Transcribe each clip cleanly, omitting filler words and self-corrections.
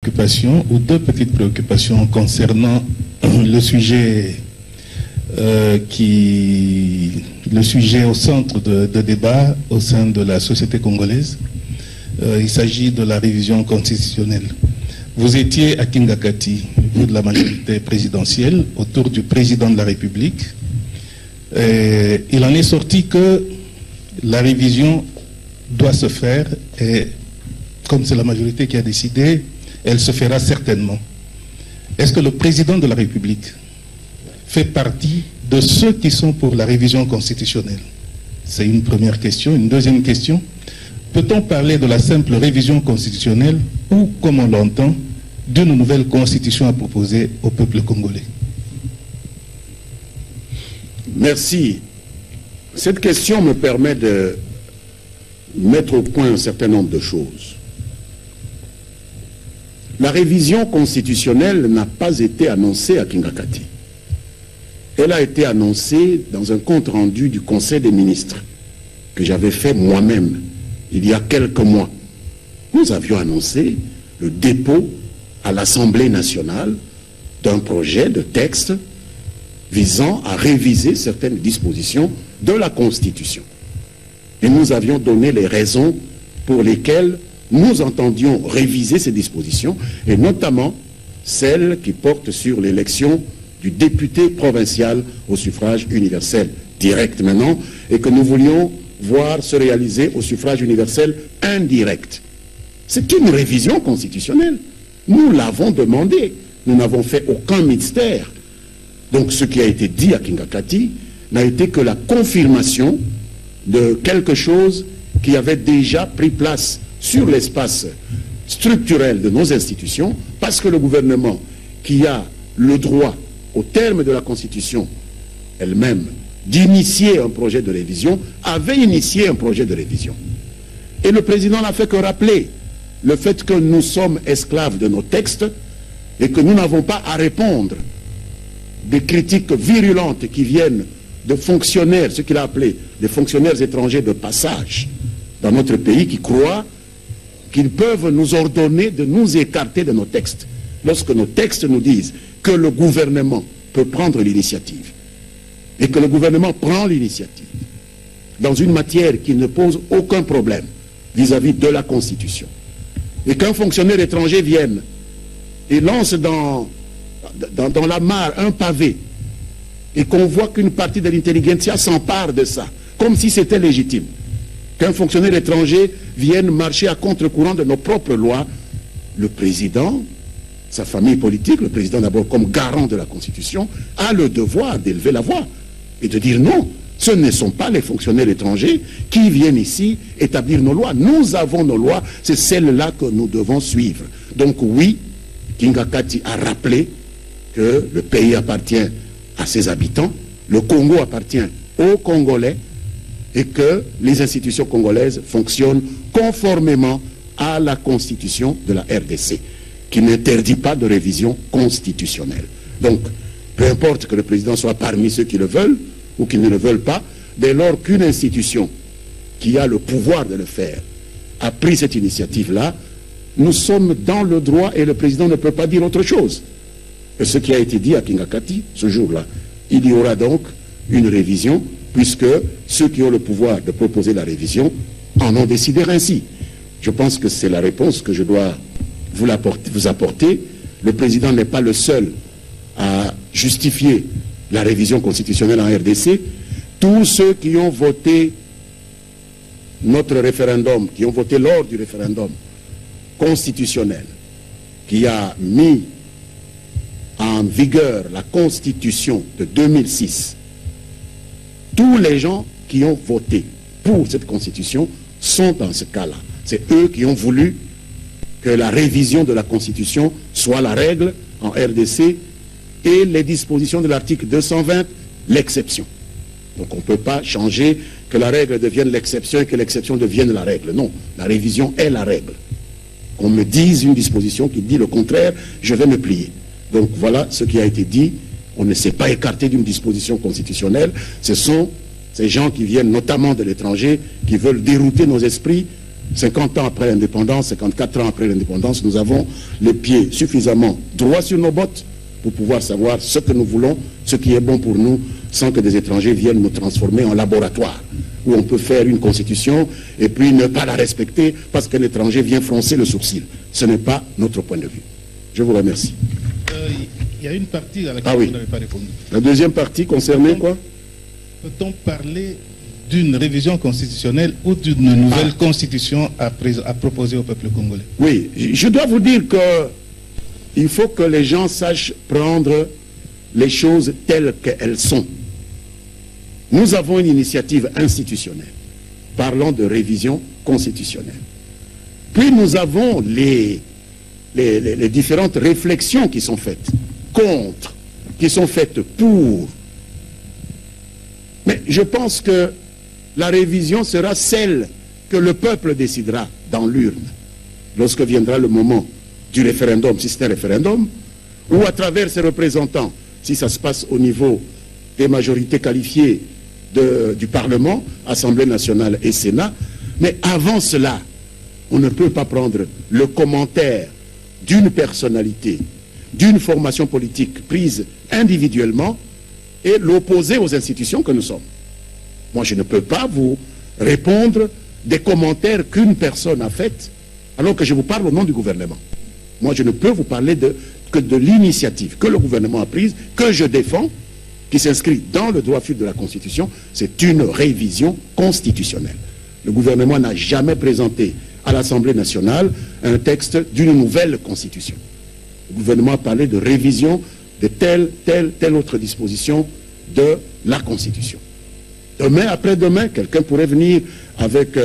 préoccupations, ou deux petites préoccupations concernant le sujet le sujet au centre de débat au sein de la société congolaise. Il s'agit de la révision constitutionnelle. Vous étiez à Kingakati, vous de la majorité présidentielle, autour du président de la République. Il en est sorti que la révision doit se faire, et comme c'est la majorité qui a décidé, elle se fera certainement. Est-ce que le président de la République fait partie de ceux qui sont pour la révision constitutionnelle? C'est une première question. Une deuxième question, peut-on parler de la simple révision constitutionnelle ou, comme on l'entend, d'une nouvelle constitution à proposer au peuple congolais? Merci. Cette question me permet de mettre au point un certain nombre de choses. La révision constitutionnelle n'a pas été annoncée à Kingakati. Elle a été annoncée dans un compte-rendu du Conseil des ministres que j'avais fait moi-même il y a quelques mois. Nous avions annoncé le dépôt à l'Assemblée nationale d'un projet de texte visant à réviser certaines dispositions de la Constitution. Et nous avions donné les raisons pour lesquelles nous entendions réviser ces dispositions, et notamment celles qui portent sur l'élection du député provincial au suffrage universel direct maintenant, et que nous voulions voir se réaliser au suffrage universel indirect. C'est une révision constitutionnelle. Nous l'avons demandé. Nous n'avons fait aucun mystère. Donc ce qui a été dit à Kingakati n'a été que la confirmation de quelque chose qui avait déjà pris place sur l'espace structurel de nos institutions, parce que le gouvernement, qui a le droit, au terme de la Constitution elle-même, d'initier un projet de révision, avait initié un projet de révision. Et le président n'a fait que rappeler le fait que nous sommes esclaves de nos textes et que nous n'avons pas à répondre des critiques virulentes qui viennent de fonctionnaires, ce qu'il a appelé des fonctionnaires étrangers de passage dans notre pays, qui croient qu'ils peuvent nous ordonner de nous écarter de nos textes, lorsque nos textes nous disent que le gouvernement peut prendre l'initiative, et que le gouvernement prend l'initiative dans une matière qui ne pose aucun problème vis-à-vis de la Constitution, et qu'un fonctionnaire étranger vienne et lance dans la mare un pavé, et qu'on voit qu'une partie de l'intelligentsia s'empare de ça, comme si c'était légitime, qu'un fonctionnaire étranger vienne marcher à contre-courant de nos propres lois, le président, sa famille politique, le président d'abord comme garant de la Constitution, a le devoir d'élever la voix et de dire non, ce ne sont pas les fonctionnaires étrangers qui viennent ici établir nos lois. Nous avons nos lois, c'est celles-là que nous devons suivre. Donc oui, Kingakati a rappelé que le pays appartient à ses habitants, le Congo appartient aux Congolais, et que les institutions congolaises fonctionnent conformément à la Constitution de la RDC, qui n'interdit pas de révision constitutionnelle. Donc, peu importe que le président soit parmi ceux qui le veulent ou qui ne le veulent pas, dès lors qu'une institution qui a le pouvoir de le faire a pris cette initiative-là, nous sommes dans le droit et le président ne peut pas dire autre chose. Et ce qui a été dit à Kingakati ce jour-là, il y aura donc une révision, puisque ceux qui ont le pouvoir de proposer la révision en ont décidé ainsi. Je pense que c'est la réponse que je dois vous apporter. Le président n'est pas le seul à justifier la révision constitutionnelle en RDC. Tous ceux qui ont voté notre référendum, qui ont voté lors du référendum constitutionnel, qui a mis en vigueur la Constitution de 2006, tous les gens qui ont voté pour cette Constitution sont dans ce cas-là. C'est eux qui ont voulu que la révision de la Constitution soit la règle en RDC et les dispositions de l'article 220, l'exception. Donc on ne peut pas changer que la règle devienne l'exception et que l'exception devienne la règle. Non, la révision est la règle. Qu'on me dise une disposition qui dit le contraire, je vais me plier. Donc voilà ce qui a été dit. On ne s'est pas écarté d'une disposition constitutionnelle. Ce sont ces gens qui viennent notamment de l'étranger, qui veulent dérouter nos esprits 50 ans après l'indépendance, 54 ans après l'indépendance, nous avons les pieds suffisamment droits sur nos bottes pour pouvoir savoir ce que nous voulons, ce qui est bon pour nous, sans que des étrangers viennent nous transformer en laboratoire, où on peut faire une constitution et puis ne pas la respecter parce qu'un étranger vient froncer le sourcil. Ce n'est pas notre point de vue. Je vous remercie. Il y a une partie à laquelle vous n'avez pas répondu. La deuxième partie concernait quoi? Peut-on parler d'une révision constitutionnelle ou d'une nouvelle constitution à proposer au peuple congolais? Oui, je dois vous dire qu'il faut que les gens sachent prendre les choses telles qu'elles sont. Nous avons une initiative institutionnelle parlant de révision constitutionnelle. Puis nous avons les différentes réflexions qui sont faites contre, qui sont faites pour. Mais je pense que la révision sera celle que le peuple décidera dans l'urne, lorsque viendra le moment du référendum, si c'est un référendum, ou à travers ses représentants, si ça se passe au niveau des majorités qualifiées du Parlement, Assemblée nationale et Sénat. Mais avant cela, on ne peut pas prendre le commentaire d'une personnalité, d'une formation politique prise individuellement et l'opposer aux institutions que nous sommes. Moi, je ne peux pas vous répondre des commentaires qu'une personne a faits, alors que je vous parle au nom du gouvernement. Moi, je ne peux vous parler que de l'initiative que le gouvernement a prise, que je défends, qui s'inscrit dans le droit fil de la Constitution. C'est une révision constitutionnelle. Le gouvernement n'a jamais présenté à l'Assemblée nationale un texte d'une nouvelle Constitution. Le gouvernement a parlé de révision de telle autre disposition de la Constitution. Demain, après-demain, quelqu'un pourrait venir avec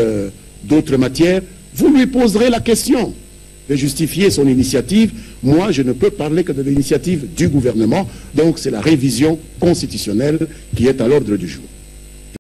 d'autres matières. Vous lui poserez la question de justifier son initiative. Moi, je ne peux parler que de l'initiative du gouvernement. Donc, c'est la révision constitutionnelle qui est à l'ordre du jour.